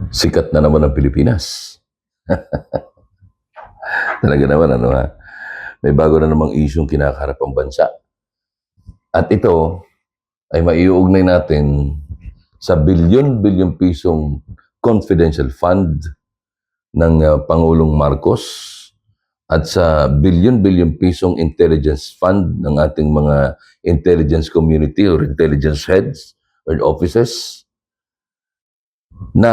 Sikat na naman ang Pilipinas. Talaga naman, ano ha? May bago na namang isyong kinakaharap ang bansa. At ito ay maiuugnay natin sa bilyon-bilyon pisong confidential fund ng Pangulong Marcos at sa bilyon-bilyon pisong intelligence fund ng ating mga intelligence community or intelligence heads or offices na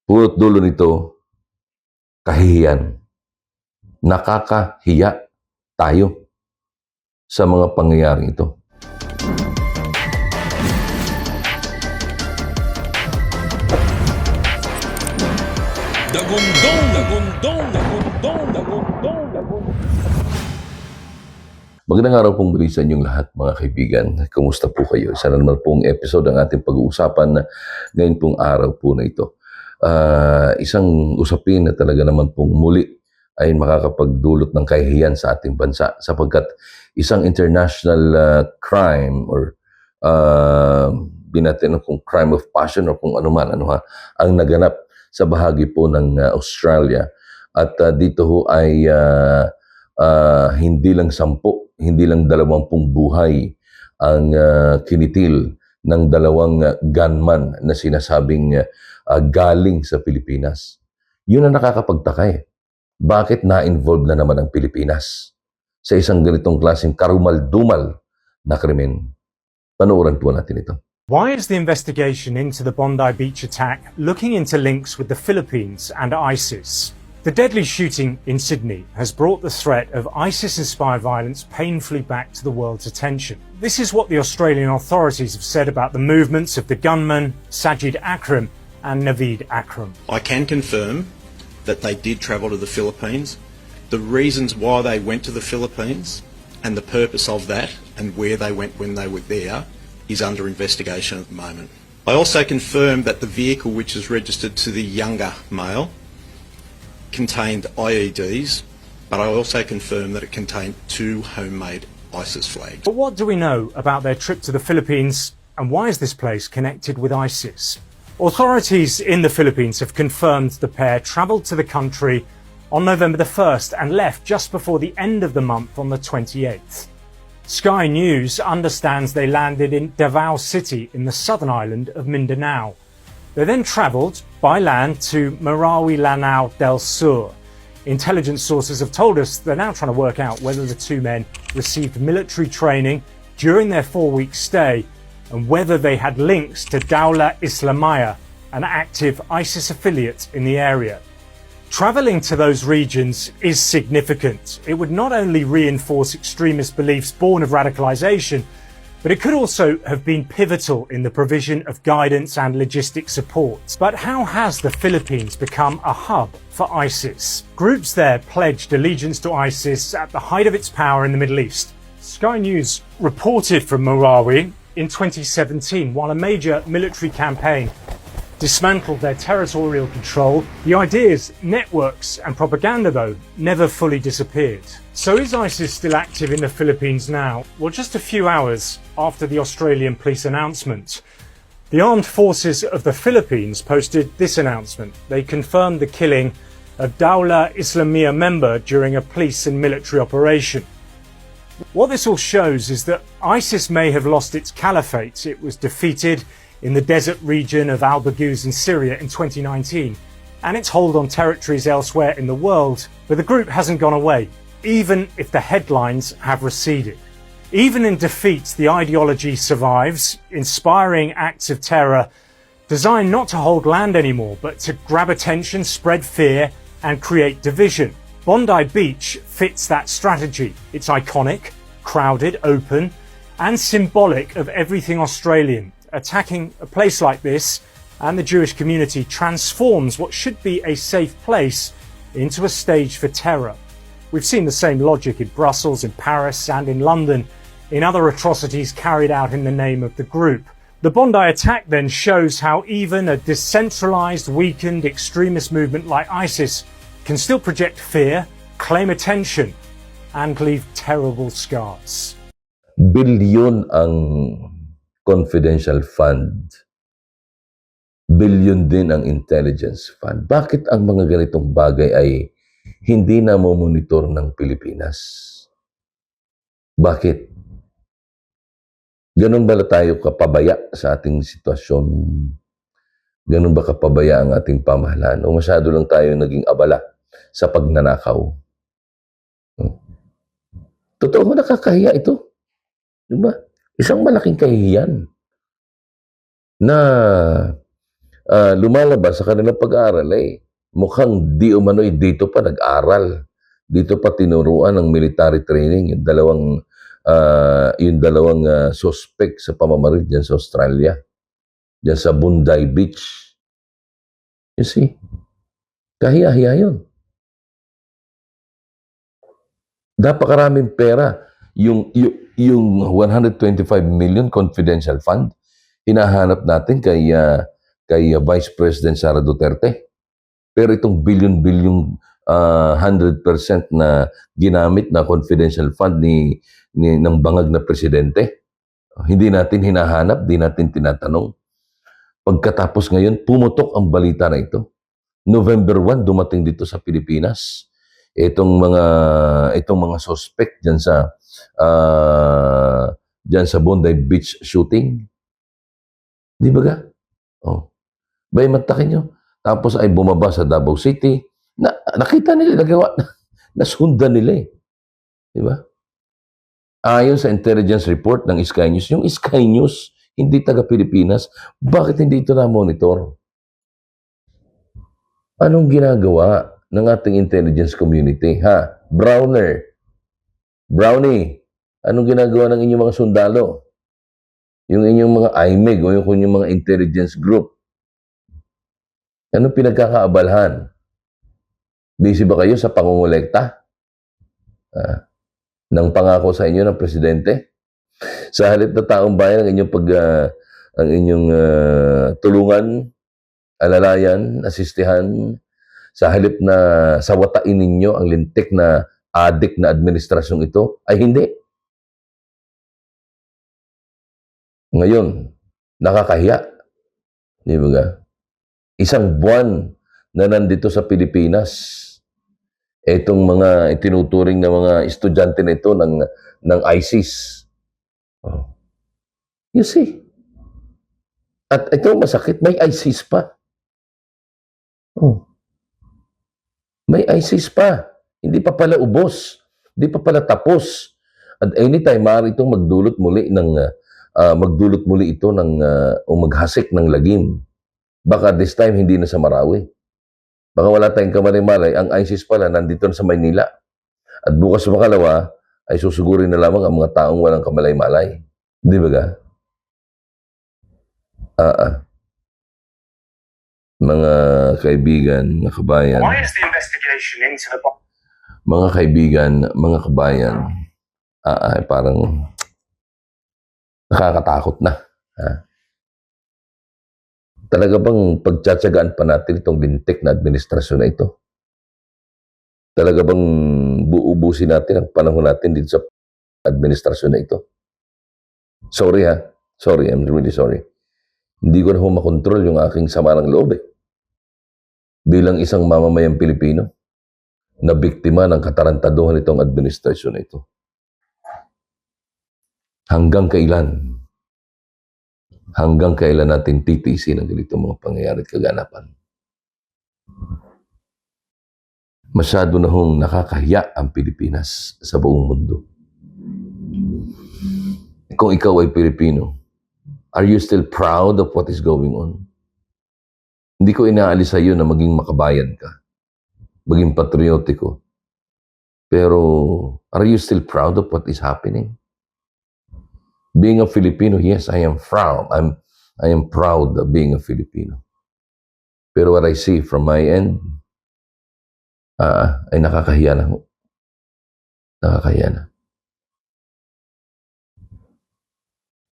purot dulo nito kahihiyan. Nakakahiya tayo sa mga pangyayaring ito. Magandang araw pong muli sa inyong lahat, mga kaibigan. Kumusta po kayo? Isa na naman pong episode ang ating pag-uusapan ngayon pong araw po na ito. Isang usapin na talaga naman pong muli ay makakapagdulot ng kahihiyan sa ating bansa sapagkat isang international crime or natin kung crime of passion o kung ano man ang naganap sa bahagi po ng Australia at dito ho ay hindi lang 10, hindi lang 20 buhay ang kinitil ng dalawang gunman na sinasabing galing sa Pilipinas. Yun ang nakakapagtaka eh. Bakit na-involve na naman ang Pilipinas sa isang ganitong klaseng karumal-dumal na krimen? Panoorin po natin ito. Why is the investigation into the Bondi Beach attack looking into links with the Philippines and ISIS? The deadly shooting in Sydney has brought the threat of ISIS-inspired violence painfully back to the world's attention. This is what the Australian authorities have said about the movements of the gunmen Sajid Akram and Naveed Akram. I can confirm that they did travel to the Philippines. The reasons why they went to the Philippines and the purpose of that and where they went when they were there is under investigation at the moment. I also confirm that the vehicle, which is registered to the younger male, contained IEDs, but I also confirm that it contained 2 homemade ISIS flags. But what do we know about their trip to the Philippines, and why is this place connected with ISIS? Authorities in the Philippines have confirmed the pair travelled to the country on November the 1st and left just before the end of the month on the 28th. Sky News understands they landed in Davao City in the southern island of Mindanao. They then travelled by land to Marawi Lanao del Sur. Intelligence sources have told us they're now trying to work out whether the two men received military training during their 4-week stay and whether they had links to Dawla Islamiyah, an active ISIS affiliate in the area. Travelling to those regions is significant. It would not only reinforce extremist beliefs born of radicalisation, but it could also have been pivotal in the provision of guidance and logistic support. But how has the Philippines become a hub for ISIS? Groups there pledged allegiance to ISIS at the height of its power in the Middle East. Sky News reported from Marawi in 2017, while a major military campaign dismantled their territorial control, the ideas, networks and propaganda, though, never fully disappeared. So is ISIS still active in the Philippines now? Well, just a few hours after the Australian police announcement, the armed forces of the Philippines posted this announcement. They confirmed the killing of Dawla Islamiyah member during a police and military operation. What this all shows is that ISIS may have lost its caliphate. It was defeated in the desert region of Al-Baghouz in Syria in 2019, and its hold on territories elsewhere in the world, but the group hasn't gone away, even if the headlines have receded. Even in defeat, the ideology survives, inspiring acts of terror designed not to hold land anymore, but to grab attention, spread fear, and create division. Bondi Beach fits that strategy. It's iconic, crowded, open, and symbolic of everything Australian. Attacking a place like this and the Jewish community transforms what should be a safe place into a stage for terror. We've seen the same logic in Brussels, in Paris, and in London in other atrocities carried out in the name of the group. The Bondi attack then shows how even a decentralized, weakened extremist movement like ISIS can still project fear, claim attention, and leave terrible scars. Bilyon ang confidential fund billion din ang intelligence fund. Bakit ang mga ganitong bagay ay hindi na monitor ng Pilipinas? Bakit? Ganun ba tayo kapabaya sa ating sitwasyon? Ganun ba kapabaya ang ating pamahalaan? O masyado lang tayo naging abala sa pagnanakaw? Totoo mo, nakakahiya ito. Diba? Isang malaking kahihiyan na lumalabas sa kanilang pag-aaral mukhang di umano'y dito pa nag-aral. Dito pa tinuruan ng military training yung dalawang suspect sa pamamaril dyan sa Australia. Dyan sa Bondi Beach. You see? Kahiya-hiya yun. Napakaraming pera. Yung 125 million confidential fund, hinahanap natin kay Vice President Sara Duterte. Pero itong billion 100% na ginamit na confidential fund ng bangag na presidente, hindi natin hinahanap, di natin tinatanong. Pagkatapos ngayon, pumutok ang balita na ito. November 1, dumating dito sa Pilipinas. Itong mga suspect dyan sa Bondi Beach shooting. Di ba ga? Oh. Bay matakin nyo. Tapos ay bumaba sa Davao City. Nakita nila, nasundan nila Di ba? Ayon sa intelligence report ng Sky News, yung Sky News, hindi taga-Pilipinas, bakit hindi ito na-monitor? Anong ginagawa ng ating intelligence community? Brownie, anong ginagawa ng inyong mga sundalo? Yung inyong mga IMEG o yung inyong mga intelligence group? Anong pinagkakaabalahan? Busy ba kayo sa pangungulekta? Ng pangako sa inyo ng presidente? Sa halip na taong bayan ang inyong tulungan, alalayan, asistihan, sa halip na sawatain ninyo ang lintik na adik na administrasyong ito, ay hindi. Ngayon, nakakahiya. Di ba? Isang buwan na nandito sa Pilipinas, itong mga itinuturing na mga estudyante na ito ng ISIS. Oh. You see? At ito masakit, may ISIS pa. Oh. May ISIS pa. Hindi pa pala ubos. Hindi pa pala tapos. At anytime, maaari itong magdulot muli ito o maghasik ng lagim. Baka this time, hindi na sa Marawi. Baka wala tayong kamalay-malay. Ang ISIS pala, nandito na sa Maynila. At bukas makalawa, ay susugurin na lamang ang mga taong walang kamalay-malay. Di ba ga? Mga kaibigan, mga kabayan. Why is the investigation into the Mga kaibigan, mga kabayan, parang nakakatakot na. Talaga bang pagtsatsagaan pa natin itong lintik na administrasyon na ito? Talaga bang buubusin natin ang panahon natin dito sa administrasyon na ito? Sorry, I'm really sorry. Hindi ko na makontrol yung aking sama ng loob bilang isang mamamayang Pilipino na biktima ng katarantaduhan itong administrasyon na ito. Hanggang kailan? Hanggang kailan natin titiisin ang ganitong mga pangyayari at kaganapan? Masyado na nakakahiya ang Pilipinas sa buong mundo. Kung ikaw ay Pilipino, are you still proud of what is going on? Hindi ko inaalis sa iyo na maging makabayan ka, maging patriotiko. Pero, are you still proud of what is happening? Being a Filipino, yes, I am proud. I am proud of being a Filipino. Pero what I see from my end, ay nakakahiya na. Nakakahiya na.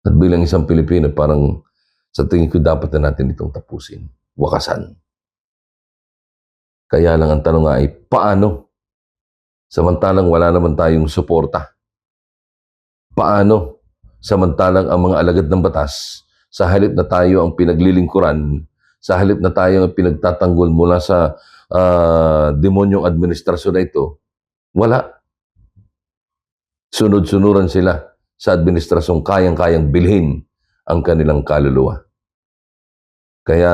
At bilang isang Pilipino, parang sa tingin ko dapat na natin itong tapusin. Wakasan. Kaya lang ang tanong nga ay, paano? Samantalang wala naman tayong suporta. Paano? Samantalang ang mga alagad ng batas, sa halip na tayo ang pinaglilingkuran Sa halip na tayo pinagtatanggol mula sa demonyong administrasyon na ito, wala. Sunod-sunuran sila sa administrasyong kayang-kayang bilhin ang kanilang kaluluwa. Kaya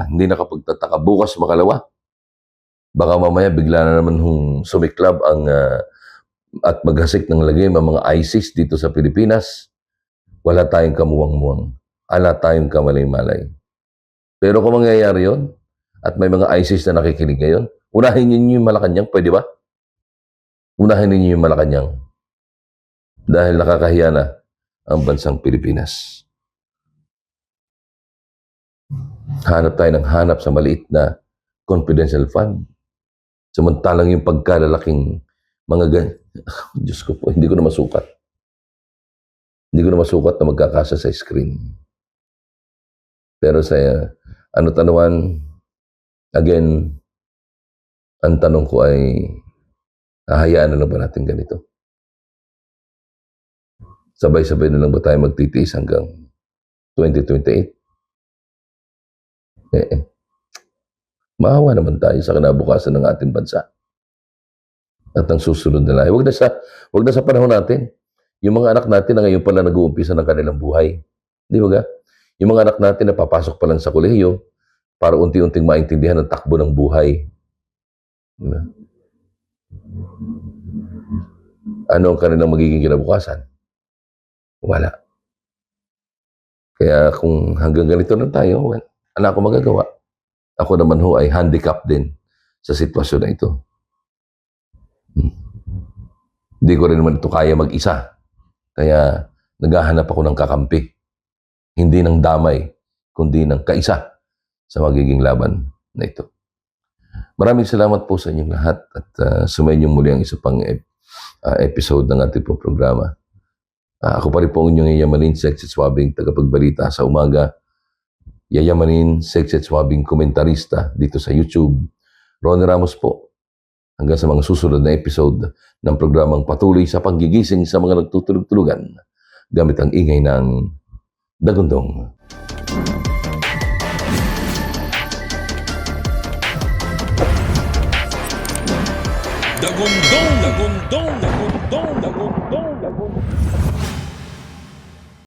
hindi nakapagtataka bukas makalawa. Baka mamaya bigla na naman sumiklab at maghasik ng lagim ang mga ISIS dito sa Pilipinas. Wala tayong kamuwang-muwang. Wala tayong kamalay-malay. Pero kung mangyayari yon at may mga ISIS na nakikinig ngayon, unahin ninyo yung Malacanang, pwede ba? Unahin ninyo yung Malacanang. Dahil nakakahiya na ang bansang Pilipinas. Hanap tayo ng hanap sa maliit na confidential fund. Samantalang yung pagkalalaking mga Diyos ko po, hindi ko na masukat. Hindi ko na masukat na magkakasa sa screen. Pero sa ano-tanuan, again, ang tanong ko ay, hahayaan na lang ba natin ganito? Sabay-sabay na lang ba tayo magtitiis hanggang 2028? Maawa naman tayo sa kinabukasan ng ating bansa. At ang susunod na lahi. Huwag na sa panahon natin. Yung mga anak natin na ngayon pala nag-uumpisa ng kanilang buhay. Di ba ga? Yung mga anak natin na papasok pa lang sa kolehiyo para unti-unting maintindihan ang takbo ng buhay. Diba? Ano ang kanilang magiging kinabukasan? Wala. Kaya kung hanggang ganito na tayo, well, ano ako magagawa? Ako naman ho ay handicap din sa sitwasyon na ito. Hindi ko rin naman ito kaya mag-isa. Kaya naghahanap ako ng kakampi. Hindi ng damay, kundi ng kaisa sa magiging laban na ito. Maraming salamat po sa inyong lahat at sumayin niyo muli ang isa pang episode ng ating po programa. Ako pa rin po ang inyong yayamanin, sex at swabing tagapagbalita sa umaga. Yayamanin, sex at swabing komentarista dito sa YouTube. Ronnie Ramos po. Hanggang sa mga susunod na episode ng programang patuloy sa paggigising sa mga nagtutulog-tulugan gamit ang ingay ng Dagundong. Dagundong, dagundong, dagundong, dagundong.